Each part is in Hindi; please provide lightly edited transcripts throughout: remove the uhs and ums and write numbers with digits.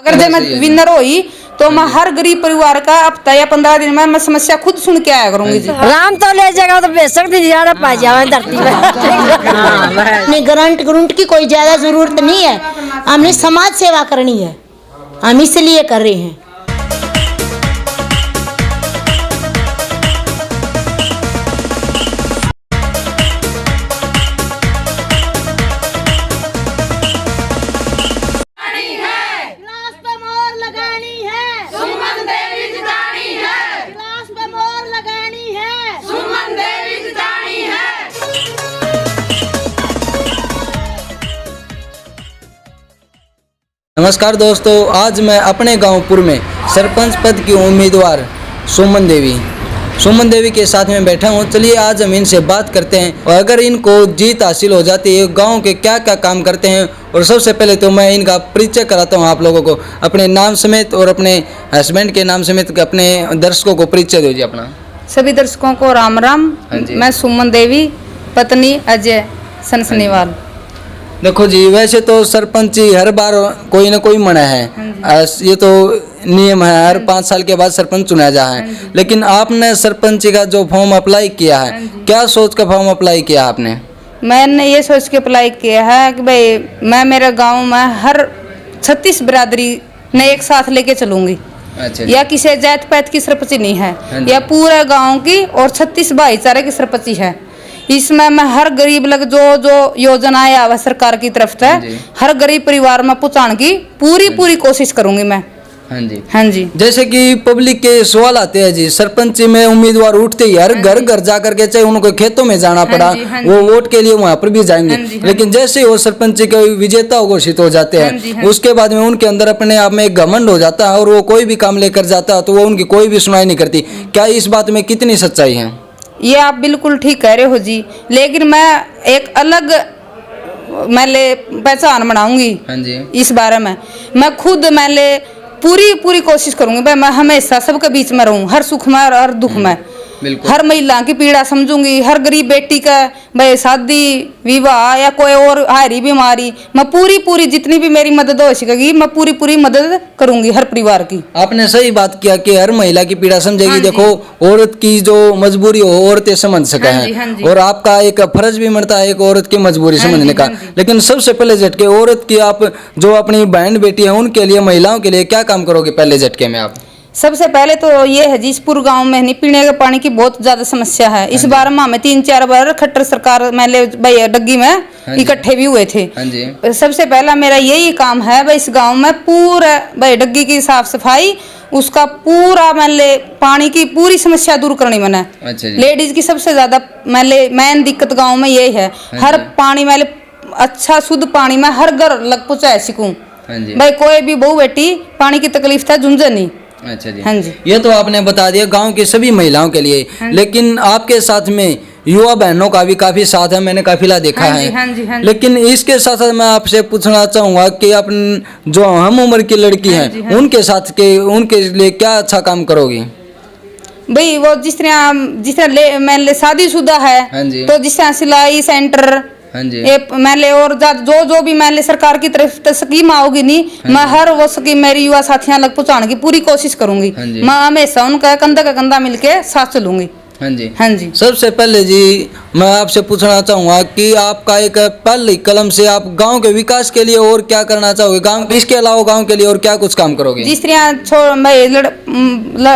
अगर जब मैं विनर हुई तो मैं हर गरीब परिवार का हफ्ता या 15 दिन में मैं समस्या खुद सुन के आया करूंगी जी। राम तो ले जाएगा तो बेशक ज्यादा पा जाए धरती में। नहीं, ग्रंट की कोई ज्यादा जरूरत नहीं है, हमने समाज सेवा करनी है, हम इसलिए कर रहे हैं। नमस्कार दोस्तों, आज मैं अपने गांव पुर में सरपंच पद की उम्मीदवार सुमन देवी के साथ में बैठा हूं। चलिए आज हम इनसे बात करते हैं और अगर इनको जीत हासिल हो जाती है गांव के क्या क्या काम करते हैं। और सबसे पहले तो मैं इनका परिचय कराता हूं आप लोगों को, अपने नाम समेत और अपने हस्बैंड के नाम समेत अपने दर्शकों को परिचय दीजिए अपना। सभी दर्शकों को राम राम। मैं सुमन देवी, पत्नी अजय सनसनीवाल। देखो जी, वैसे तो सरपंच हर बार कोई ना कोई मना है, ये तो नियम है, हर 5 साल के बाद सरपंच चुना जा है। लेकिन आपने सरपंच का जो फॉर्म अप्लाई किया है, क्या सोच का फॉर्म अप्लाई किया आपने? मैंने ये सोच के अप्लाई किया है कि भाई मैं मेरे गांव में हर 36 बिरादरी ने एक साथ लेके चलूंगी। अच्छा, या किसी जात पात की सरपंची नहीं है, या पूरे गांव की और 36 भाईचारे की सरपंची है। इसमें मैं हर गरीब लग जो योजनाएं आवा सरकार की तरफ से हर गरीब परिवार में पहुंचाने की पूरी कोशिश करूंगी मैं। हाँ जी। जैसे कि पब्लिक के सवाल आते हैं जी, सरपंच में उम्मीदवार उठते ही हर घर जा करके, चाहे उनको खेतों में जाना पड़ा, वो वोट के लिए वहाँ पर भी जाएंगे। लेकिन जैसे ही वो सरपंच के विजेता घोषित हो जाते हैं, उसके बाद में उनके अंदर अपने आप में एक घमंड हो जाता है और वो कोई भी काम लेकर जाता है तो वो उनकी कोई भी सुनाई नहीं करती। क्या इस बात में कितनी सच्चाई है? ये आप बिल्कुल ठीक कह रहे हो जी, लेकिन मैं एक अलग पहचान बनाऊंगी इस बारे में। मैं खुद पूरी कोशिश करूंगी भाई मैं हमेशा सबके बीच में रहूं, हर सुख में और हर दुख में। हर महिला की पीड़ा समझूंगी, हर गरीब बेटी का भाई शादी विवाह या कोई और हारी बीमारी, मैं पूरी जितनी भी मेरी मदद हो सकेगी मैं पूरी मदद करूंगी हर परिवार की। आपने सही बात किया कि हर महिला की पीड़ा समझेगी। देखो, औरत की जो मजबूरी हो औरतें समझ सके हैं, और आपका एक फर्ज भी बनता है एक औरत की मजबूरी समझने का। लेकिन सबसे पहले झटके औरत की, आप जो अपनी बहन बेटी है उनके लिए, महिलाओं के लिए क्या काम करोगे पहले झटके में आप? सबसे पहले तो ये है जिसपुर गांव में नहीं पीने के पानी की बहुत ज्यादा समस्या है। इस बार हमें 3-4 बार खट्टर सरकार भाई डग्गी में इकट्ठे भी हुए थे। सबसे पहला मेरा यही काम है भाई इस गांव में पूरा भाई डग्गी की साफ सफाई, उसका पूरा पानी की पूरी समस्या दूर करनी मैंने। लेडीज की सबसे ज्यादा मेन दिक्कत गाँव में यही है, हर पानी अच्छा शुद्ध पानी में हर घर लग पहुँचा सकूँ भाई। कोई भी बहू बेटी पानी की तकलीफ था झुंझे नहीं। अच्छा जी। हाँ जी, ये तो आपने बता दिया गांव की सभी महिलाओं के लिए। लेकिन आपके साथ में युवा बहनों का भी काफी साथ है, मैंने काफिला देखा है। लेकिन इसके साथ साथ मैं आपसे पूछना चाहूंगा कि आप जो हम उम्र की लड़की हैं उनके लिए क्या अच्छा काम करोगी? भाई वो जिस तरह शादीशुदा है तो जिस तरह सिलाई सेंटर और जो भी सरकार की तरफ स्कीम आओगी नहीं, मैं हर वो स्कीम मेरी युवा साथियां लग पहुंचाने की पूरी कोशिश करूंगी। मैं हमेशा उनका कंधा का कंधा मिलके साथ चलूंगी। हाँ जी। सबसे पहले जी मैं आपसे पूछना चाहूंगा कि आपका एक पहली कलम से आप गांव के विकास के लिए और क्या करना चाहोगे? गांव इसके अलावा गांव के लिए और क्या कुछ काम करोगे? जिस तरह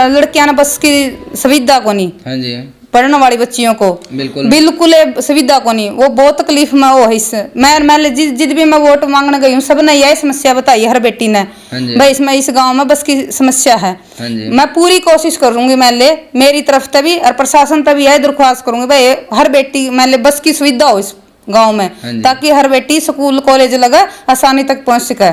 लड़कियां बस की सुविधा को नहीं, हाँ जी, पढ़ने वाली बच्चियों को बिल्कुल सुविधा को नहीं, वो बहुत तकलीफ में वो है। मैं जिद भी मैं वोट मांगने गई हूँ सबने यही समस्या बताई हर बेटी ने भाई इसमें इस गांव में बस की समस्या है। मैं पूरी कोशिश करूंगी मेरी तरफ से भी और प्रशासन तक भी यही दरख्वास्त करूंगी भाई हर बेटी बस की सुविधा हो इस गाँव में, ताकि हर बेटी स्कूल कॉलेज लगा आसानी तक पहुँच सके।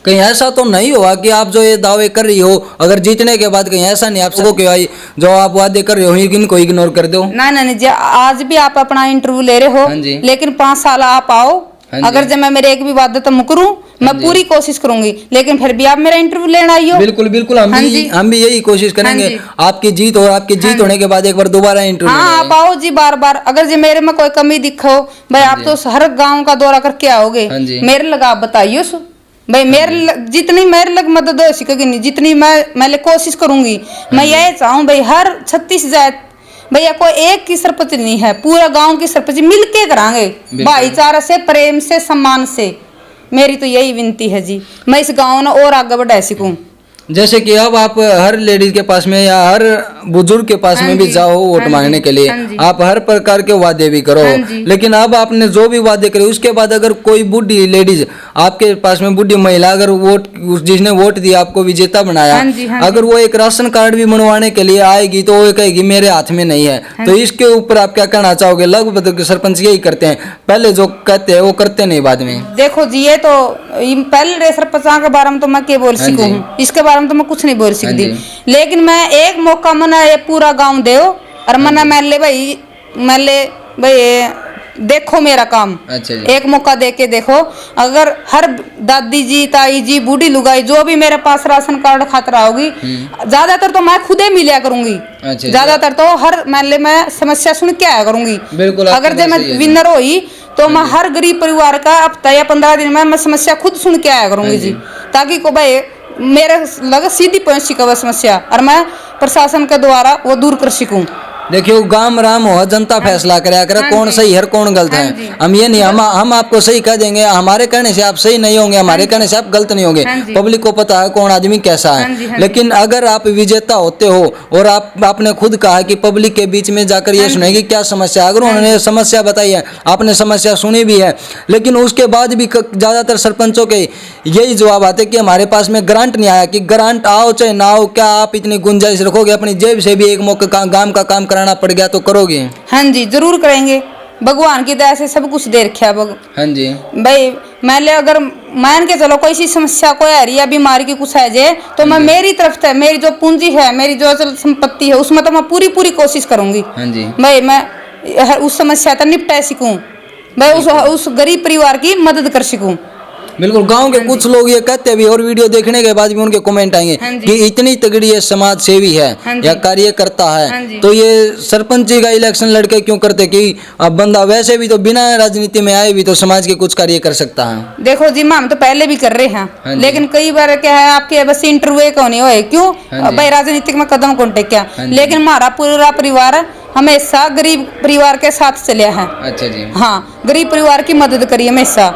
कहीं ऐसा तो नहीं हुआ कि आप जो ये दावे कर रही हो अगर जीतने के बाद कहीं ऐसा नहीं आपको कि भाई जो आप वादे कर रहे हो इनको इग्नोर कर दो? नहीं जी, आज भी आप अपना इंटरव्यू ले रहे हो, लेकिन 5 साल आप आओ, अगर जब मैं मेरे एक भी वादे तो मुकरूं मैं पूरी कोशिश करूंगी, लेकिन फिर भी आप मेरा इंटरव्यू लेना आइयो। बिल्कुल हम भी यही कोशिश करेंगे आपकी जीत और आपकी जीत होने के बाद एक बार दोबारा इंटरव्यू। हाँ, आप आओ जी बार। अगर जी मेरे में कोई कमी दिखो भाई आप तो हर गाँव का दौरा करके आओगे, मेरे लगा आप बताइए। भाई जितनी मेरे लग मदद हो सकेगी नहीं, जितनी मैं कोशिश करूंगी। मैं यही चाहूँ भाई हर 36 जात भैया कोई एक की सरपंच नहीं है, पूरा गांव की सरपंच मिलके करांगे, भाईचारा से, प्रेम से, सम्मान से। मेरी तो यही विनती है जी, मैं इस गांव ने और आगे बढ़ा सकूं। जैसे कि अब आप हर लेडीज के पास में या हर बुजुर्ग के पास में भी जाओ वोट मांगने के लिए, आप हर प्रकार के वादे भी करो, लेकिन अब आपने जो भी वादे करे उसके बाद अगर कोई बूढ़ी लेडीज आपके पास में, बूढ़ी महिला अगर वोट, जिसने वोट दिया आपको विजेता बनाया, अगर वो एक राशन कार्ड भी बनवाने के लिए आएगी तो वो कहेगी मेरे हाथ में नहीं है, तो इसके ऊपर आप क्या कहना चाहोगे? लगभग सरपंच यही करते हैं, पहले जो कहते हैं वो करते नहीं बाद में। देखो जी ये तो पहले सरपंच के बारे में तो मैं क्या बोल सकूं, इसके बारे में तो मैं कुछ नहीं बोल सकती, लेकिन मैं एक मौका मना ये पूरा गांव दे और मना मैं भाई देखो मेरा काम। अच्छा जी। एक मौका दे के देखो, अगर हर दादी जी, ताई जी, बूढ़ी लुगाई जो भी मेरे पास राशन कार्ड खातिर आओगी, ज्यादातर तो मैं खुदे मिलिया करूंगी। अच्छा, ज्यादातर तो हर महल्ले में समस्या सुन के आया करूंगी। बिल्कुल। अगर जब मैं विनर हुई तो मैं हर गरीब परिवार का हफ्ता या 15 दिन में मैं समस्या खुद सुन के आया करूंगी जी, ताकि को भाई मेरे लगे सीधी पहुंच सके समस्या और मैं प्रशासन के द्वारा वो दूर कर सकूं। देखियो गांव राम हो, जनता फैसला करे कौन सही है कौन गलत है। हम ये नहीं, हम आपको सही कह देंगे, हमारे कहने से आप सही नहीं होंगे, हमारे कहने से आप गलत नहीं होंगे। पब्लिक को पता है कौन आदमी कैसा है। लेकिन अगर आप विजेता होते हो और आपने खुद कहा कि पब्लिक के बीच में जाकर ये सुनेगी क्या समस्या, अगर उन्होंने समस्या बताई है, आपने समस्या सुनी भी है, लेकिन उसके बाद भी ज्यादातर सरपंचों के यही जवाब आते कि हमारे पास में ग्रांट नहीं आया। कि ग्रांट आओ चाहे ना आओ, क्या आप इतनी गुंजाइश रखोगे अपनी जेब से भी एक मौका गांव का काम कराना पड़ गया तो करोगे? हाँ जी जरूर करेंगे, भगवान की दया से सब कुछ दे रखा है। हाँ जी भाई मैं अगर मान के चलो कोई सी समस्या कोई आ रही है, बीमारी की कुछ है जे, तो मैं मेरी तरफ से मेरी जो पूंजी है, मेरी जो अचल संपत्ति है, उसमें तो मैं पूरी कोशिश करूंगी। हाँ जी भाई मैं उस समस्या तक निपटा सकूं, भाई उस गरीब परिवार की मदद कर सकूं। बिल्कुल। गांव के कुछ लोग ये कहते भी, और वीडियो देखने के बाद भी उनके कमेंट आएंगे कि इतनी तगड़ी ये समाज सेवी है या कार्य करता है, तो ये सरपंची का इलेक्शन लड़के क्यों करते? कि अब बंदा वैसे भी तो बिना राजनीति में आए भी तो समाज के कुछ कार्य कर सकता है। देखो जी हम तो पहले भी कर रहे हैं, लेकिन कई बार क्या है आपके बस इंटरव्यू कौन हो, क्यों भाई राजनीतिक में कदम कौन टेक्या, लेकिन हमारा पूरा परिवार हमेशा गरीब परिवार के साथ चलिया है। अच्छा जी। हाँ गरीब परिवार की मदद करी हमेशा।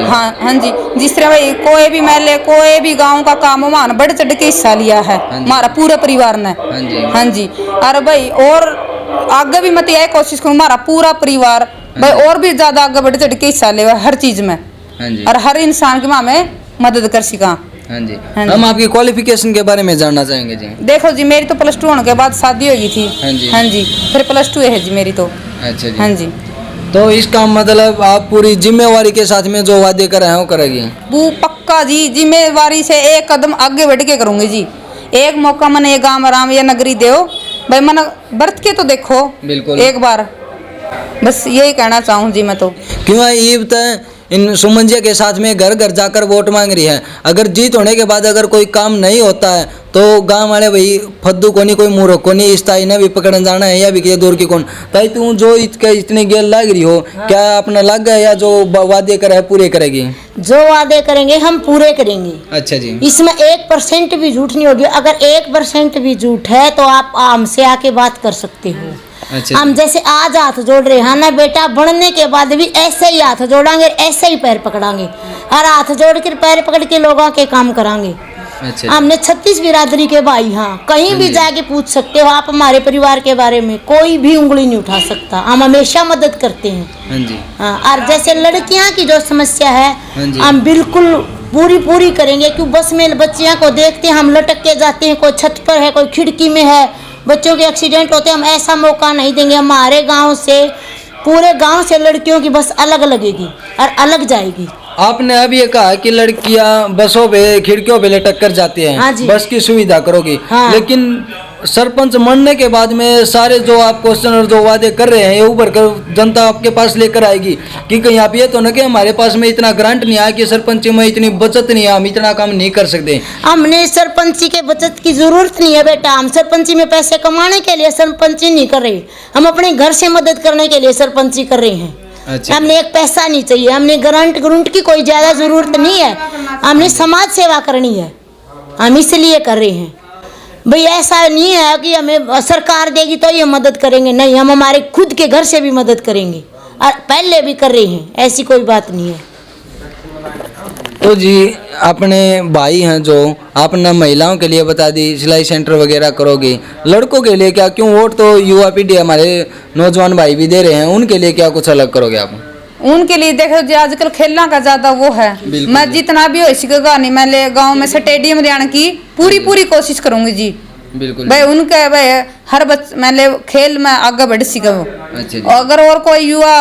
हाँ जी जिस तरह भाई कोई भी महल्ले कोई भी गांव का काम मान बढ़ चढ़ के हिस्सा लिया है हमारा पूरे परिवार ने। हाँ जी और भाई और आगे भी मैं यही कोशिश करूँ हमारा पूरा परिवार भाई और भी ज्यादा आगे बढ़ चढ़ के हिस्सा ले हर चीज में, और हर इंसान की माँ में मदद कर सका। हाँ जी। हम आपकी क्वालिफिकेशन के बारे में जानना चाहेंगे जी। देखो जी मेरी तो प्लस 2 होने के बाद शादी हो गई थी। हाँ जी फिर प्लस 2 है जी मेरी तो। अच्छा जी। हाँ जी तो इसका मतलब आप पूरी जिम्मेवारी के साथ में जो वादे कर रहे हैं वो करेगी? वो पक्का जी, जिम्मेवारी से एक कदम आगे बढ़ के करूंगी जी। एक मौका मैंने ये गाँव आराम या नगरी दो भाई, मैंने बरत के तो देखो बिल्कुल एक बार, बस यही कहना चाहूँ जी मैं तो। क्यों ये बताएं इन सुमन जी के साथ में घर घर जाकर वोट मांग रही है, अगर जीत होने के बाद अगर कोई काम नहीं होता है तो गांव वाले भाई फद्दू को नहीं कोई मूर्ख को नहीं इस ताई ने भी पकड़न जाना है या भी किया दूर की कौन ताई तू जो इतने गेल लग रही हो, क्या अपना लग गया या जो वादे करे है पूरे करेगी? जो वादे करेंगे हम पूरे करेंगे। अच्छा जी। इसमें 1% भी झूठ नहीं होगी, अगर 1% भी झूठ है तो आप हमसे आके बात कर सकते हो। अच्छा हम जैसे आज हाथ जोड़ रहे हैं ना बेटा, बढ़ने के बाद भी ऐसे ही हाथ जोड़ांगे, ऐसे ही पैर पकड़ांगे और हाथ जोड़ कर पैर पकड़ के लोगों के काम करांगे। अच्छा हमने 36 बिरादरी के भाई, हाँ कहीं भी जाके पूछ सकते हो आप हमारे परिवार के बारे में, कोई भी उंगली नहीं उठा सकता, हम हमेशा मदद करते हैं। हाँ और जैसे लड़कियां की जो समस्या है हम बिल्कुल पूरी करेंगे, क्यों बस में बच्चियों को देखते हैं हम लटक के जाते हैं, कोई छत पर है कोई खिड़की में है, बच्चों के एक्सीडेंट होते हैं, हम ऐसा मौका नहीं देंगे। हमारे गांव से पूरे गांव से लड़कियों की बस अलग लगेगी और अलग जाएगी। आपने अब ये कहा कि लड़कियां बसों पे खिड़कियों पे लटक कर जाती हैं। हाँ बस की सुविधा करोगी। हाँ। लेकिन सरपंच बनने के बाद में सारे जो आप क्वेश्चन और जो वादे कर रहे हैं ये ऊपर कर जनता आपके पास लेकर आएगी कि कहीं आप ये तो न कि हमारे पास में इतना ग्रांट नहीं आया कि सरपंच में इतनी बचत नहीं है, हम इतना काम नहीं कर सकते। हमने सरपंची के बचत की जरूरत नहीं है बेटा, हम सरपंची में पैसे कमाने के लिए सरपंची नहीं कर रहे, हम अपने घर से मदद करने के लिए सरपंची कर रहे हैं। अच्छा। हमने एक पैसा नहीं चाहिए, हमने ग्रांट की कोई ज्यादा जरूरत नहीं है, हमने समाज सेवा करनी है, हम इसलिए कर रहे हैं भाई। ऐसा नहीं है कि हमें सरकार देगी तो ये मदद करेंगे, नहीं, हम हमारे खुद के घर से भी मदद करेंगे और पहले भी कर रहे हैं, ऐसी कोई बात नहीं है। तो जी अपने भाई हैं जो आपने महिलाओं के लिए बता दी सिलाई सेंटर वगैरह करोगे, लड़कों के लिए क्या, क्यों वोट तो युवा पीढ़ी हमारे नौजवान भाई भी दे रहे हैं, उनके लिए क्या कुछ अलग करोगे आप? उनके लिए देखो जी आजकल खेलना का ज्यादा वो है, मैं जितना भी हो सकेगा नहीं, मैं गांव में स्टेडियम लाने की पूरी कोशिश करूंगी जी। बिल्कुल भाई उनके भाई हर मैंने खेल में आगे बढ़ सके वो। अच्छा। अगर और कोई युवा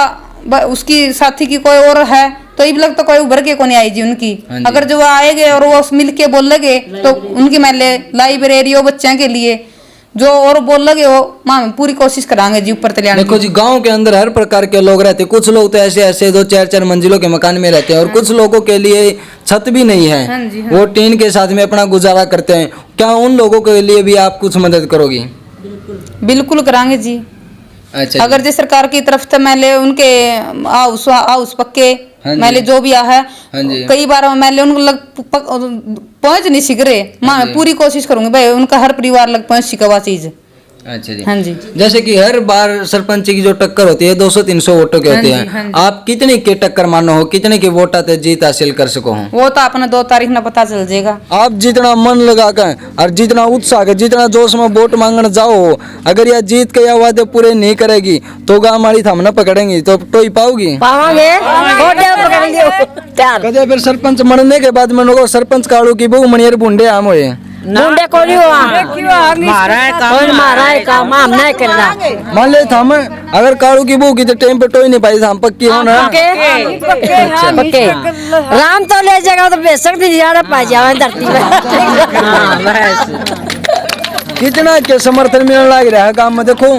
उसकी साथी की कोई और है तो ये लग तो कोई उभर के को नहीं आई जी उनकी। अगर जो आएंगे और वो मिल के बोल लगे तो उनकी मैंने लाइब्रेरी हो बच्चों के लिए जो और बोल लगे वो मां पूरी कोशिश करांगे जी ऊपर तले। देखो जी गांव के अंदर हर प्रकार के लोग रहते हैं, कुछ लोग तो ऐसे 2-4 मंजिलों के मकान में रहते हैं और कुछ लोगों के लिए छत भी नहीं है। हाँ जी, हाँ। वो टीन के साथ में अपना गुजारा करते हैं, क्या उन लोगों के लिए भी आप कुछ मदद करोगी? बिल्कुल करांगे जी। अच्छा। अगर जो सरकार की तरफ से मैंने उनके हाउस पक्के मैंने जो भी है कई बार मैंने उनको लग पहुंच नहीं सीख रहे, मैं पूरी कोशिश करूंगी भाई उनका हर परिवार लग पहुंच सीखा हुआ चीज। अच्छा जी। हाँ जी। जैसे कि हर बार सरपंच की जो टक्कर होती है 200-300 वोटों की होती है, आप कितने के टक्कर मानो हो, कितने के वोट आते जीत हासिल कर सको हो? वो तो अपने 2 तारीख में पता चल जाएगा। आप जितना मन लगा कर और जितना उत्साह के जितना जोश में वोट मांगने जाओ, अगर यह जीत के या वादे पूरे नहीं करेगी तो गाँव हमारी थमना पकड़ेंगी तो ही पाओगी? कदे फिर सरपंच बनने के बाद मनों को सरपंच काड़ू की बहु मनियर बुंडे आम हुए मुंडे को नहीं हुआ, मारा है काम हम नहीं कर रहा। मान ले थम अगर काड़ू की बहू की तो टाइम पे टोई नहीं पाई, हम पक्की हो ना? पक्के राम तो ले जाएगा तो बेशक दिहाड़ा पा जाए धरती में। कितना के समर्थन मिलने लग रहा है काम में? देखो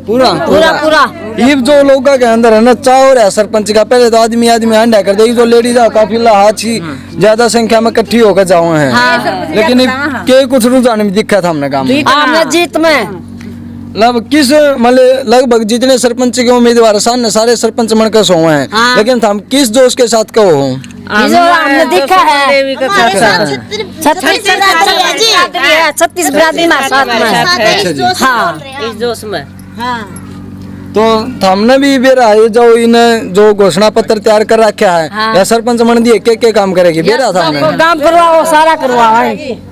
पूरा ये जो लोगों के अंदर है ना चाह रहा है सरपंच का, पहले तो आदमी हंडा कर देगी, जो लेडीज काफिला हाथी ज्यादा संख्या में इकट्ठी होकर जाओ हैं। लेकिन के कुछ रुझान भी दिखा था हमने काम में जीत में लगभग जितने सरपंच के उम्मीदवार सारे सरपंच बनकर सो हैं, लेकिन हम किस जोश के साथ कहो हमने देखा है 36 बिरादरी हमारे साथ में। हाँ इस जोश में। तो हमने भी बेरा है जो इन जो घोषणा पत्र तैयार कर रखा है या सरपंच मंडी के काम करेगी बेरा था हमने काम करवाओ सारा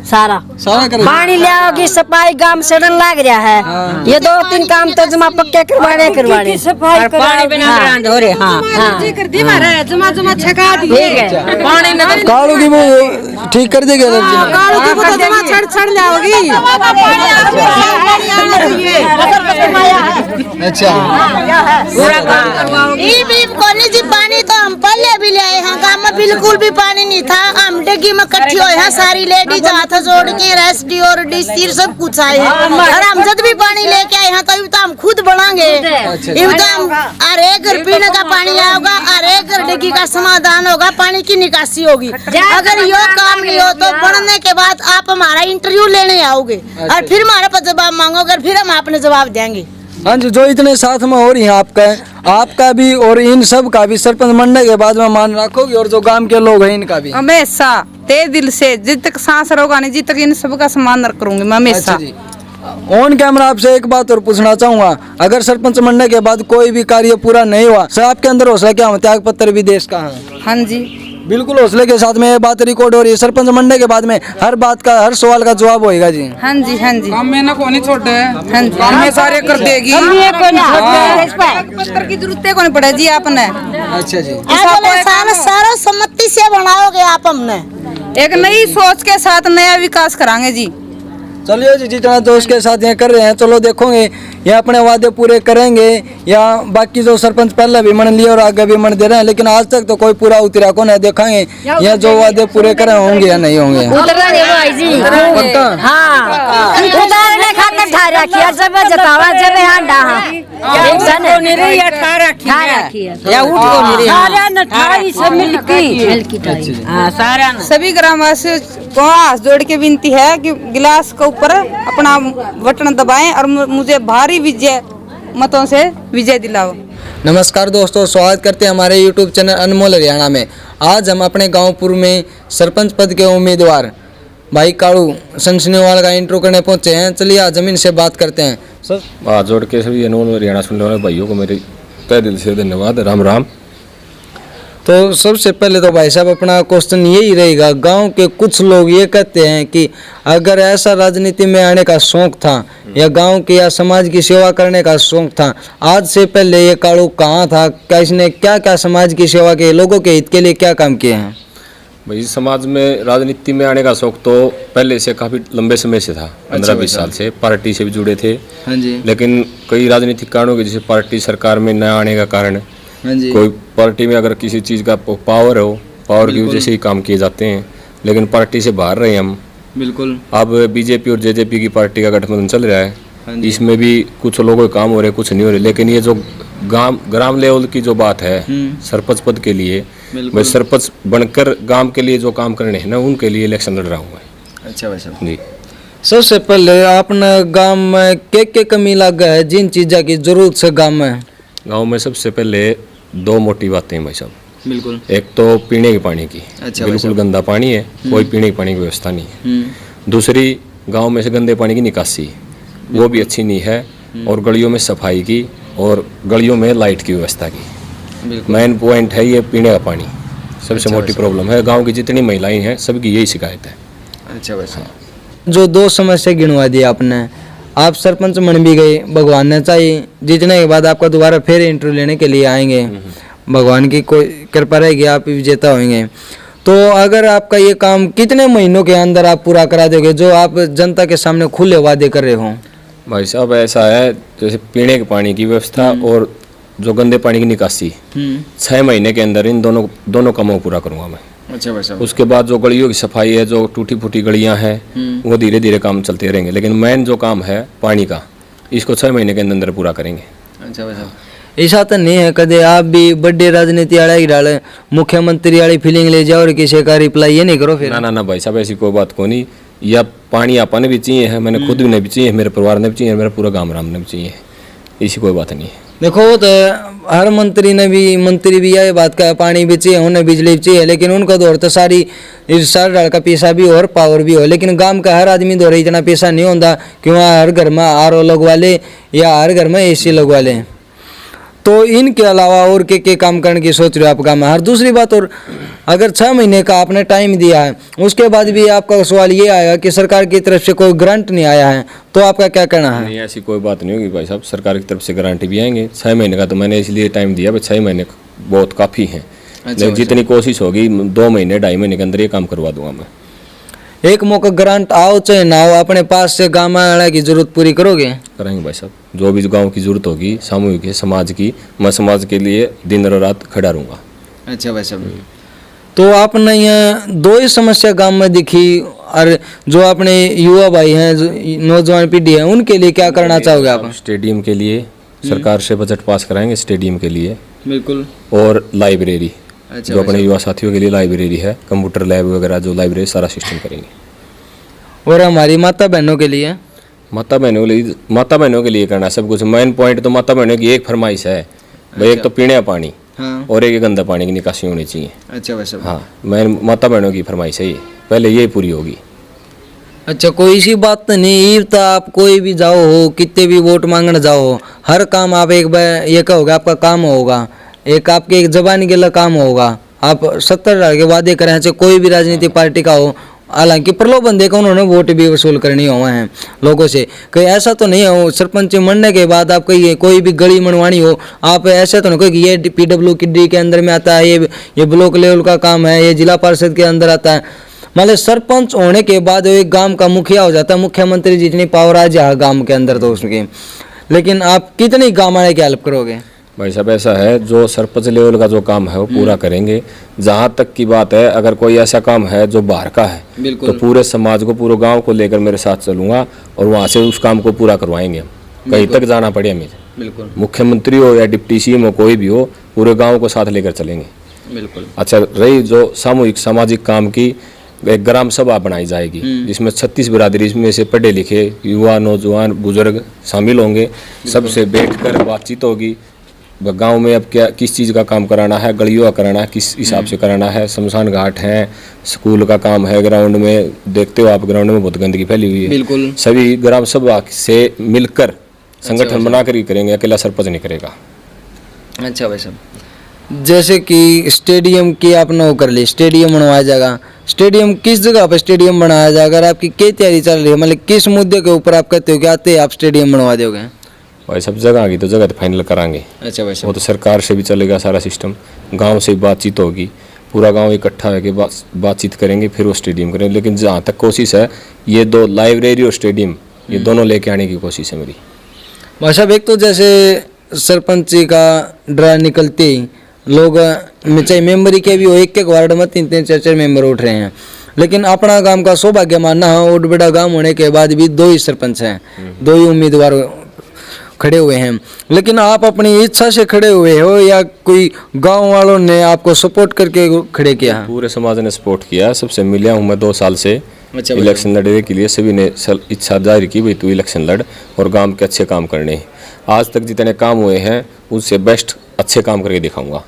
सारा कर पानी ले आओगी, सफाई गांव सड़न लग रहा है, ये 2-3 काम तो जमा पक्के करवाने सफाई पानी बिना हो रहे। हाँ कर दी महाराज जमा छका दिए पानी ना कालू की वो ठीक कर देगा कालू की वो जमा छड़ लाओगी। अच्छा कोनी जी पानी तो हम पहले भी ले आए हैं, गाँव में बिल्कुल भी पानी नहीं था, हम डगी में इकट्ठी हुए हैं सारी लेडीज हाथ जोड़ के रेस्टी और डिस्टीर सब कुछ आए हैं और हम जब भी पानी लेके आए हैं तो हम खुद बढ़ाएंगे, हर एक घर पीने का पानी आएगा, हर एक घर डगी का समाधान होगा, पानी की निकासी होगी। अगर यो काम नहीं हो तो बढ़ने के बाद आप हमारा इंटरव्यू लेने आओगे और फिर हमारे पास जवाब मांगोगे, फिर हम आपने जवाब देंगे। हाँ जी, जो इतने साथ में हो रही है आपका भी और इन सब का भी सरपंच बनने के बाद में मान रखोगे, और जो गांव के लोग हैं इनका भी हमेशा ते दिल से जब तक सांस रोगा नहीं, जब तक इन सब का सम्मान करूंगी मैं हमेशा। ऑन कैमरा आपसे एक बात और पूछना चाहूंगा, अगर सरपंच बनने के बाद कोई भी कार्य पूरा नहीं हुआ तो आपके अंदर हौसला क्या हो? त्याग पत्र भी देश का है। हाँ जी बिल्कुल हौसले के साथ में ये बात रिकॉर्ड हो रही है। सरपंच बनने के बाद में हर बात का हर सवाल का जवाब होएगा जी। हाँ जी हाँ जी काम में ना कौन छोटे है, हाँ काम में सारे कर देगी, पत्र की जरूरत कौन पड़े जी आपने। अच्छा जी सारा सम्मति से बनाओगे आप, हमने एक नई सोच के साथ नया विकास कराएंगे जी। चलिए जी, जितना दोस्त के साथ ये कर रहे हैं, चलो देखोगे ये अपने वादे पूरे करेंगे या बाकी जो सरपंच पहले भी मन लिए और आगे भी मन दे रहे हैं, लेकिन आज तक तो कोई पूरा उतरा को नहीं देखेंगे या जो वादे पूरे करे होंगे या नहीं होंगे। सभी ग्रामवासियों को हाथ जोड़ के विनती है कि गिलास के ऊपर अपना बटन दबाएं और मुझे भारी विजय मतों से विजय दिलाओ। नमस्कार दोस्तों, स्वागत करते हैं हमारे YouTube चैनल अनमोल हरियाणा में। आज हम अपने गांवपुर में सरपंच पद के उम्मीदवार भाई काड़ू सनसनीवाल का इंट्रो करने पहुंचे हैं। चलिए आज जमीन से बात करते हैं। सर हाथ जोड़ के सभी अनमोल हरियाणा सुनने वाले भाइयों को मेरे तहे दिल से धन्यवाद, राम राम। तो सबसे पहले तो भाई साहब अपना क्वेश्चन यही रहेगा, गांव के कुछ लोग ये कहते हैं कि अगर ऐसा राजनीति में आने का शौक था या गांव के या समाज की सेवा करने का शौक था, आज से पहले ये काड़ू कहाँ था? क्या इसने क्या क्या समाज की सेवा के लोगों के हित के लिए क्या काम किए हैं? भाई समाज में राजनीति में आने का शौक तो पहले से काफ़ी लंबे समय से था, 15-20 साल से पार्टी से भी जुड़े थे। हाँ जी। लेकिन कई राजनीतिक कारणों के, जैसे पार्टी सरकार में न आने का कारण, हाँ जी। कोई पार्टी में अगर किसी चीज़ का पावर हो, पावर की वजह से ही काम किए जाते हैं। लेकिन पार्टी से बाहर रहे हम। बिल्कुल। अब बीजेपी और जेजेपी की पार्टी का गठबंधन चल रहा है, हाँ जी। इसमें भी कुछ लोगों के काम हो रहे, कुछ नहीं हो रहे। लेकिन ये जो ग्राम लेवल की जो बात है सरपंच पद के लिए, मैं सरपंच बनकर गांव के लिए जो काम करने हैं ना, उनके लिए इलेक्शन लड़ रहा हूँ मैं। अच्छा भाई साहब जी। सबसे पहले अपने गांव में क्या कमी लगा है, जिन चीज़ों की जरूरत से गांव में सबसे पहले दो मोटी बातें हैं भाई साहब। बिल्कुल। एक तो पीने के पानी की, अच्छा बिल्कुल गंदा पानी है, कोई पीने के पानी की व्यवस्था नहीं है। दूसरी, गांव में से गंदे पानी की निकासी वो भी अच्छी नहीं है, और गलियों में सफाई की और गलियों में लाइट की व्यवस्था की। मेन पॉइंट है ये पीने का पानी, सबसे मोटी प्रॉब्लम है। गांव की जितनी महिलाएं हैं सबकी यही शिकायत है। अच्छा वैसा जो दो समस्या गिनवा दी आपने, आप सरपंच बन भी गए, भगवान ने चाहिए जीतने के बाद आपका दोबारा फिर इंटरव्यू लेने के लिए आएंगे, भगवान की कोई कृपा रहेगी, आप विजेता होंगे। तो अगर आपका ये काम कितने महीनों के अंदर आप पूरा करा दोगे जो आप जनता के सामने खुले वादे कर रहे हो? भाई साहब ऐसा है, जैसे पीने के पानी की व्यवस्था और जो गंदे पानी की निकासी, 6 महीने के अंदर इन दोनों कामों को पूरा करूंगा मैं। अच्छा वैसा। उसके बाद जो गलियों की सफाई है, जो टूटी फूटी गलियां हैं, वो धीरे धीरे काम चलते रहेंगे। लेकिन मेन जो काम है पानी का, इसको 6 महीने के अंदर पूरा करेंगे। अच्छा वैसा। ऐसा तो नहीं है कदे आप भी बड़े राजनीति वाला ही डाले, मुख्यमंत्री वाली फीलिंग ले जाओ और किसी का रिप्लाई ये नहीं करो फिर? ना भाई साहब, ऐसी कोई बात को नहीं। या पानी आपने भी चाहिए है, मैंने खुद भी नहीं भी चाहिए, मेरे परिवार ने भी चाहिए, मेरा पूरा गाँव राम ने भी चाहिए, ऐसी कोई बात नहीं है। देखो तो हर मंत्री भी यही बात का पानी भी चाहिए, उन्हें बिजली भी चाहिए, लेकिन उनका दौर तो सारी डाल का पैसा भी हो और पावर भी हो। लेकिन गांव का हर आदमी दौर इतना पैसा नहीं होता कि वहाँ हर घर में RO लगवा ले या हर घर में AC लगवा ले। तो इनके अलावा और के काम करने की सोच रहे हो आप गाँव में? हर दूसरी बात, और अगर 6 महीने का आपने टाइम दिया है, उसके बाद भी आपका सवाल ये आएगा कि सरकार की तरफ से कोई ग्रांट नहीं आया है, तो आपका क्या कहना है? नहीं, ऐसी कोई बात नहीं होगी भाई साहब, सरकार की तरफ से गारंटी भी आएंगे। 6 महीने का तो मैंने इसलिए टाइम दिया, 6 महीने बहुत काफ़ी है। जितनी कोशिश होगी 2 महीने 2.5 महीने के अंदर ये काम करवा दूंगा मैं। एक मौका ग्रांट आओ चाहे ना हो, अपने पास से गाँव वाला की जरूरत पूरी करोगे? कराएंगे भाई साहब, जो भी गांव की जरूरत होगी, सामूहिक है समाज की, मैं समाज के लिए दिन और रात खड़ा रहूँगा। अच्छा भाई साहब। तो आपने यहाँ 2 ही समस्या गांव में दिखी, और जो अपने युवा भाई हैं, नौजवान पीढ़ी है, उनके लिए क्या करना चाहोगे आप? स्टेडियम के लिए सरकार से बजट पास कराएंगे, स्टेडियम के लिए। बिल्कुल। और लाइब्रेरी, अच्छा, जो अपने युवा साथियों के लिए लाइब्रेरी है, कंप्यूटर लैब वगैरह जो लाइब्रेरी, सारा सिस्टम करेंगे। और हमारी माता बहनों के लिए? माता बहनों के लिए करना सब कुछ। मेन पॉइंट तो माता बहनों की एक फरमाइश है भाई, एक तो पीने का पानी, हाँ। और एक गंदा पानी की निकासी होनी चाहिए। अच्छा वैसे। हाँ, मेन माता बहनों की फरमाइश है ये, पहले ये पूरी होगी। अच्छा, कोई सी बात तो नहीं, तो आप कोई भी जाओ हो, कितने भी वोट मांगने जाओ हो, हर काम आप एक बार ये कहोगे आपका काम होगा, एक आपके एक जबान के लिए काम होगा। आप 70 साल के वादे करें, चाहे कोई भी राजनीतिक पार्टी का हो, हालांकि प्रलोभन देकर उन्होंने वोट भी वसूल करनी हुए हैं लोगों से। कहीं ऐसा तो नहीं हो सरपंच बनने के बाद आप कोई भी गली मनवानी हो, आप ऐसा तो नहीं कहो कि ये PWD के अंदर में आता है, ये ब्लॉक लेवल का काम है, ये जिला परिषद के अंदर आता है। मतलब सरपंच होने के बाद एक गांव का मुखिया हो जाता है, मुख्यमंत्री जितनी पावर आ जाए गांव के अंदर तो उसके। लेकिन आप कितनी गाँव आने की हेल्प करोगे? भाई साहब ऐसा है, जो सरपंच लेवल का जो काम है वो पूरा करेंगे। जहाँ तक की बात है, अगर कोई ऐसा काम है जो बाहर का है, तो पूरे समाज को, पूरे गांव को लेकर मेरे साथ चलूंगा और वहाँ से उस काम को पूरा करवाएंगे हम, कहीं तक जाना पड़े हमें। बिल्कुल। मुख्यमंत्री हो या डिप्टी CM हो, कोई भी हो, पूरे गाँव को साथ लेकर चलेंगे। बिल्कुल। अच्छा, रही जो सामूहिक सामाजिक काम की, एक ग्राम सभा बनाई जाएगी जिसमें 36 बिरादरी में से पढ़े लिखे युवा, नौजवान, बुजुर्ग शामिल होंगे। सबसे बैठकर बातचीत होगी, गांव में अब क्या किस चीज़ का काम कराना है, गलियों का कराना है, किस हिसाब से कराना है, शमशान घाट है, स्कूल का काम है, ग्राउंड में देखते हो आप, ग्राउंड में बहुत गंदगी फैली हुई है। बिल्कुल। सभी ग्राम सभा से मिलकर संगठन बनाकर ही करेंगे, अकेला सरपंच नहीं करेगा। अच्छा भाई साहब, जैसे कि स्टेडियम की आपने वो कर ली, स्टेडियम बनवाया जाएगा, स्टेडियम किस जगह पर स्टेडियम बनाया जाएगा? अगर आपकी क्या तैयारी चल रही है, मतलब किस मुद्दे के ऊपर आप कहते हो कि आते आप स्टेडियम बनवा दोगे? भाई सब जगह की तो जगह तो फाइनल कराएंगे। अच्छा भाई वो तो सरकार से भी चलेगा सारा सिस्टम, गांव से बातचीत होगी, पूरा गांव इकट्ठा होकर बातचीत करेंगे, फिर वो स्टेडियम करेंगे। लेकिन जहाँ तक कोशिश है, ये 2 लाइब्रेरी और स्टेडियम ये दोनों लेके आने की कोशिश है मेरी। भाई साहब, एक तो जैसे सरपंची का ड्रा निकलते ही लोग चाहे मेंबरी के भी हो, एक वार्ड में 3-3 4-4 मेंबर उठ रहे हैं, लेकिन अपना गांव का सौभाग्य मानना है, और बड़ा गांव होने के बाद भी 2 ही सरपंच हैं, 2 ही उम्मीदवार खड़े हुए हैं। लेकिन आप अपनी इच्छा से खड़े हुए हो या कोई गांव वालों ने आपको सपोर्ट करके खड़े किया है? पूरे समाज ने सपोर्ट किया, सबसे मिलिया हूँ मैं 2 साल से। अच्छा, इलेक्शन लड़ने के लिए सभी ने इच्छा जाहिर की, भाई तू इलेक्शन लड़ और गांव के अच्छे काम करने। आज तक जितने काम हुए हैं उससे बेस्ट अच्छे काम करके दिखाऊंगा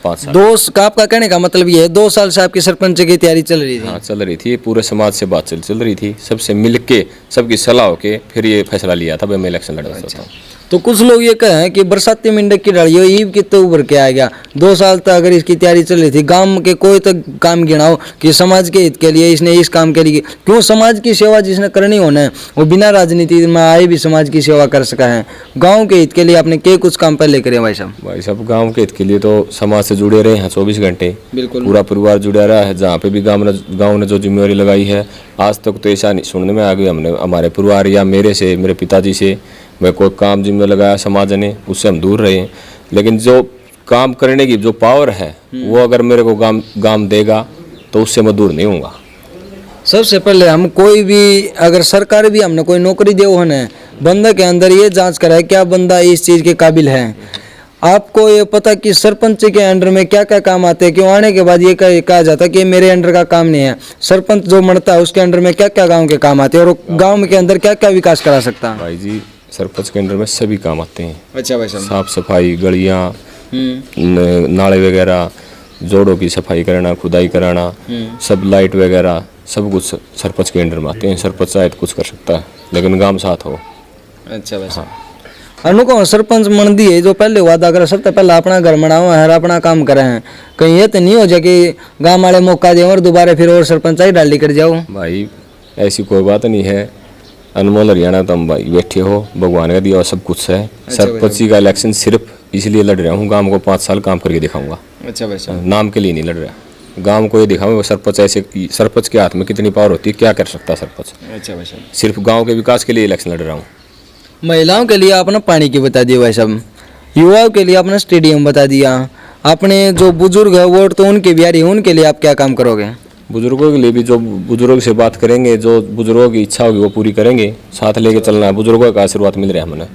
5 साल। 2 का आपका कहने का मतलब ये है 2 साल से आपकी सरपंच की तैयारी चल रही थी? हाँ चल रही थी, पूरे समाज से बात चल रही थी, सबसे मिल के सबकी सलाह होके फिर ये फैसला लिया था भाई मैं इलेक्शन लड़ना चाहता हूँ। तो कुछ लोग ये कहें कि बरसाती मेंढक की डालियो ईब कितने उभर के आ गया, 2 साल तक अगर इसकी तैयारी चल रही थी, गांव के कोई तक काम गिनाओ कि समाज के हित के लिए इसने इस काम के लिए, क्यों समाज की सेवा जिसने करनी होना है वो बिना राजनीति में आए भी समाज की सेवा कर सका है। गांव के हित के लिए आपने क्या कुछ काम पहले करे भाई साहब? भाई साहब गांव के हित के लिए तो समाज से जुड़े रहे हैं 24 घंटे, बिल्कुल पूरा परिवार जुड़ा रहा है। जहाँ पे भी गाँव ने जो जिम्मेवारी लगाई है, आज तक तो ऐसा नहीं सुनने में आ गया हमने हमारे परिवार या मेरे से, मेरे पिताजी से मैं कोई काम जिम्मे लगाया समाज ने, उससे हम दूर रहे हैं। लेकिन जो काम करने की जो पावर है वो अगर मेरे को गांव देगा तो उससे मैं दूर नहीं होऊंगा। सबसे पहले हम कोई भी अगर सरकार भी हमने कोई नौकरी दे होने बंदे के अंदर ये जांच कराए क्या बंदा इस चीज़ के काबिल है। आपको ये पता कि सरपंच के अंडर में क्या क्या काम आते हैं, क्यों आने के बाद ये कहा जाता है कि मेरे अंडर का काम नहीं है। सरपंच जो मरता है उसके अंडर में क्या क्या गाँव के काम आते हैं और गाँव के अंदर क्या क्या विकास करा सकता है? भाई जी सरपंच के अंडर में सभी काम आते हैं। अच्छा भाई साहब, साफ सफाई, गलियाँ, नाले वगैरह, जोड़ों की सफाई कराना, खुदाई कराना, सब लाइट वगैरह सब कुछ सरपंच के अंडर में आते हैं। सरपंच चाहे तो कुछ कर सकता है लेकिन गांव साथ हो। अच्छा भाई साहब, अनु सरपंच मन दी है जो पहले वादा करे सबसे पहले अपना घर बनाओ हर अपना काम करे हैं, कहीं ये तो नहीं हो जाए कि गाँव वाले मौका दें और दोबारा फिर और सरपंच ही डाली कर जाओ? भाई ऐसी कोई बात नहीं है, अनमोल हरियाणा तो हम भाई बैठे हो, भगवान का दिया सब कुछ है। सरपंची का इलेक्शन सिर्फ इसलिए लड़ रहा हूँ, गांव को 5 साल काम करके दिखाऊंगा। अच्छा भाई साहब, नाम के लिए नहीं लड़ रहा, गांव को ये दिखाऊंगा सरपंच ऐसे, सरपंच के हाथ में कितनी पावर होती है, क्या कर सकता है सरपंच। अच्छा भाई साहब, सिर्फ गांव के विकास के लिए इलेक्शन लड़ रहा हूँ। महिलाओं के लिए आपने पानी की बता दिया भाई साहब, युवाओं के लिए आपने स्टेडियम बता दिया, अपने जो बुजुर्ग है वोट तो उनके भी आ रही है, उनके लिए आप क्या काम करोगे? बुजुर्गों के लिए भी जो बुजुर्ग से बात करेंगे, जो बुजुर्गों की इच्छा होगी वो पूरी करेंगे, साथ लेके चलना है। बुजुर्गों का आशीर्वाद मिल रहा है हमें।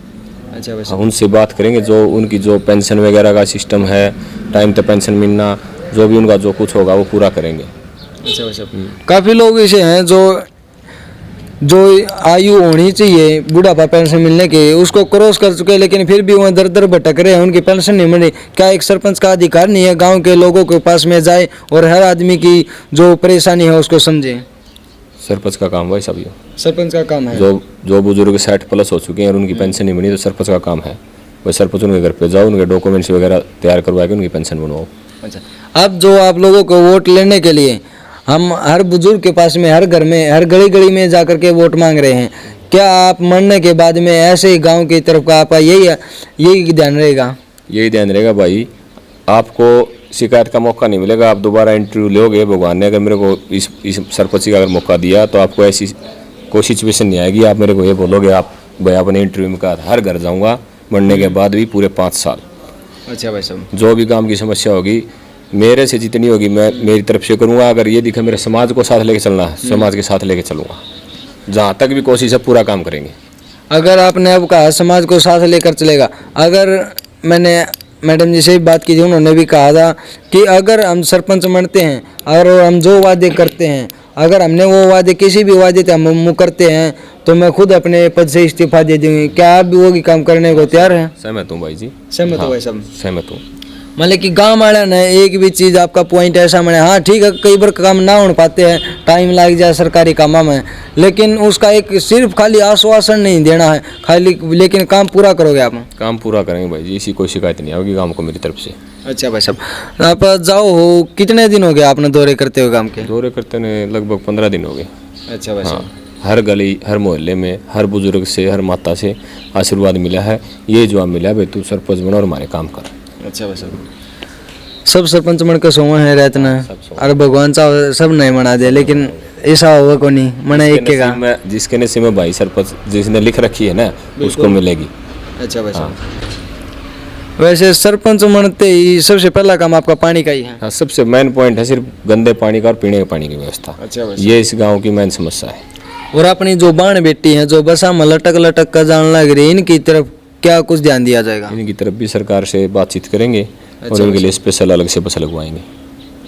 अच्छा भाई साहब, उनसे बात करेंगे, जो उनकी जो पेंशन वगैरह का सिस्टम है, टाइम पे पेंशन मिलना, जो भी उनका जो कुछ होगा वो पूरा करेंगे। अच्छा भाई साहब, काफ़ी लोग ऐसे हैं जो आयु होनी चाहिए बुढ़ापा पेंशन मिलने के उसको क्रॉस कर चुके हैं, लेकिन फिर भी वहाँ दर दर भटक रहे हैं, उनकी पेंशन नहीं मिल रही। क्या एक सरपंच का अधिकार नहीं है गांव के लोगों के पास में जाए और हर आदमी की जो परेशानी है उसको समझे? सरपंच का काम भाई सब, सरपंच का काम है। जो बुजुर्ग 60+ हो चुके हैं और उनकी पेंशन नहीं बनी तो सरपंच का काम है, वही सरपंच उनके घर पे जाओ, उनके डॉक्यूमेंट्स वगैरह तैयार करवा के उनकी पेंशन बनवाओ। अच्छा, अब जो आप लोगों को वोट लेने के लिए हम हर बुजुर्ग के पास में, हर घर में, हर गली गली में जा करके वोट मांग रहे हैं, क्या आप मरने के बाद में ऐसे ही गांव की तरफ का आपका यही ध्यान रहेगा? यही ध्यान रहेगा भाई, आपको शिकायत का मौका नहीं मिलेगा। आप दोबारा इंटरव्यू लोगे, भगवान ने अगर मेरे को इस सरपंच का अगर मौका दिया तो आपको ऐसी कोई सिचुएशन नहीं आएगी आप मेरे को ये बोलोगे आप भाई अपने इंटरव्यू में कहा हर घर जाऊँगा मरने के बाद भी पूरे 5 साल। अच्छा भाई साहब, जो भी काम की समस्या होगी मेरे से जितनी होगी मैं मेरी तरफ से करूँगा। अगर ये दिखे मेरे समाज को साथ लेके चलना है, समाज के साथ लेके चलूँगा, जहाँ तक भी कोशिश है पूरा काम करेंगे। अगर आपने अब कहा समाज को साथ लेकर चलेगा, अगर मैंने मैडम जी से भी बात की थी, उन्होंने भी कहा था कि अगर हम सरपंच बनते हैं और हम जो वादे करते हैं अगर हमने वो वादे किसी भी वादे से हम मुकरते हैं तो मैं खुद अपने पद से इस्तीफा दे दूंगी। क्या आप भी वो की काम करने को तैयार हैं? सहमत हूँ भाई जी। सहमत हो भाई साहब? सहमत हूँ। मतलब कि गांव वाला ने एक भी चीज़ आपका पॉइंट ऐसा मैंने, हाँ ठीक है कई बार काम ना हो पाते हैं, टाइम लग जाए सरकारी कामों में, लेकिन उसका एक सिर्फ खाली आश्वासन नहीं देना है खाली, लेकिन काम पूरा करोगे आप? काम पूरा करेंगे भाई जी, इसी कोई शिकायत नहीं आएगी गाँव को मेरी तरफ से। अच्छा भाई साहब, आप जाओ हो कितने दिन हो गए आपने दौरे करते हुए गाँव के? दौरे करते ने लगभग 15 दिन हो गए। अच्छा भाई साहब, हर गली, हर मोहल्ले में, हर बुजुर्ग से, हर माता से आशीर्वाद मिला है, ये जवाब मिला है भाई तू सरपंच बनो और हमारे काम कर। अच्छा भाई साहब, सब सरपंच मन के सोवा है रहतना, और भगवान साहब सब नहीं मना दे, लेकिन ऐसा होगा को नहीं मना एक के काम, जिसके नसीब में भाई सरपंच जिसने लिख रखी है ना उसको मिलेगी। अच्छा भाई साहब, वैसे सरपंच मनते ही सबसे पहला काम आपका पानी का ही है? हाँ, सबसे मेन पॉइंट है सिर्फ गंदे पानी का और पीने के पानी की व्यवस्था। अच्छा भाई, ये इस गाँव की मेन समस्या है। और अपनी जो बाण बेटी है जो बसा में लटक लटक कर जान लग रही, इनकी तरफ क्या कुछ ध्यान दिया जाएगा? इनकी तरफ भी सरकार से बातचीत करेंगे और इनके लिए स्पेशल अलग से बस लगवाएंगे।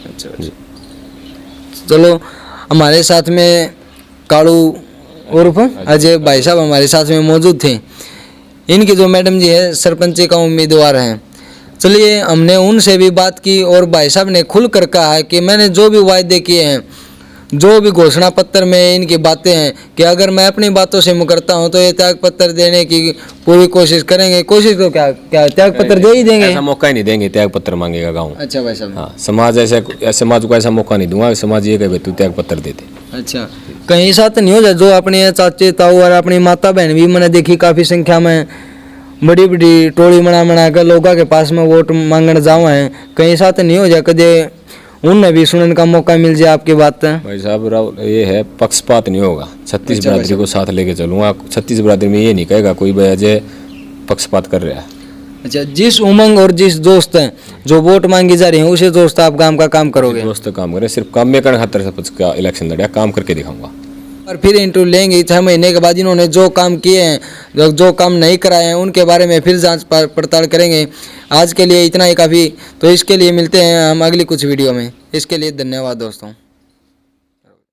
अच्छा जी। चलो, हमारे साथ में कालू उर्फ अजय भाई साहब हमारे साथ में मौजूद थे। इनकी जो मैडम जी है सरपंच का उम्मीदवार हैं। चलिए, हमने उनसे भी बात की और भाई साहब ने खुल कर कहा है कि मैंने जो भी वायदे किए हैं, जो भी घोषणा पत्र में इनकी बातें हैं कि अगर मैं अपनी बातों से मुकरता हूं तो ये त्याग पत्र देने की पूरी कोशिश करेंगे। कोशिश तो क्या त्याग पत्र दे ही देंगे, ऐसा मौका ही नहीं देंगे त्याग पत्र मांगेगा गाँव। अच्छा भाई साहब, हाँ, समाज समाज को ऐसा मौका नहीं दूंगा, समाज ये कहे तू त्याग पत्र दे दे। अच्छा, कहीं साथ नहीं हो जाए जो अपने चाचे ताऊ और अपनी माता बहन भी मैंने देखी काफ़ी संख्या में बड़ी बड़ी टोली मना कर लोगों के पास में वोट मांगने जाओ हैं, कहीं साथ नहीं हो जाए कदे उनने भी सुनने का मौका मिल जाए आपकी बात? भाई साहब, ये है पक्षपात नहीं होगा, 36 बरादरी को साथ लेके चलूंगा। 36 बरादरी में ये नहीं कहेगा कोई भाई अजय पक्षपात कर रहा है। अच्छा, जिस उमंग और जिस दोस्त हैं जो वोट मांगी जा रही है उसे दोस्त आप काम का काम करोगे? दोस्त काम करें, सिर्फ काम में करने खातर सरपंच का इलेक्शन लड़ा, काम करके दिखाऊंगा। और फिर इंटरव्यू लेंगे 6 महीने के बाद इन्होंने जो काम किए हैं, जो काम नहीं कराए हैं, उनके बारे में फिर जांच पड़ताल करेंगे। आज के लिए इतना ही काफ़ी, तो इसके लिए मिलते हैं हम अगली कुछ वीडियो में। इसके लिए धन्यवाद दोस्तों।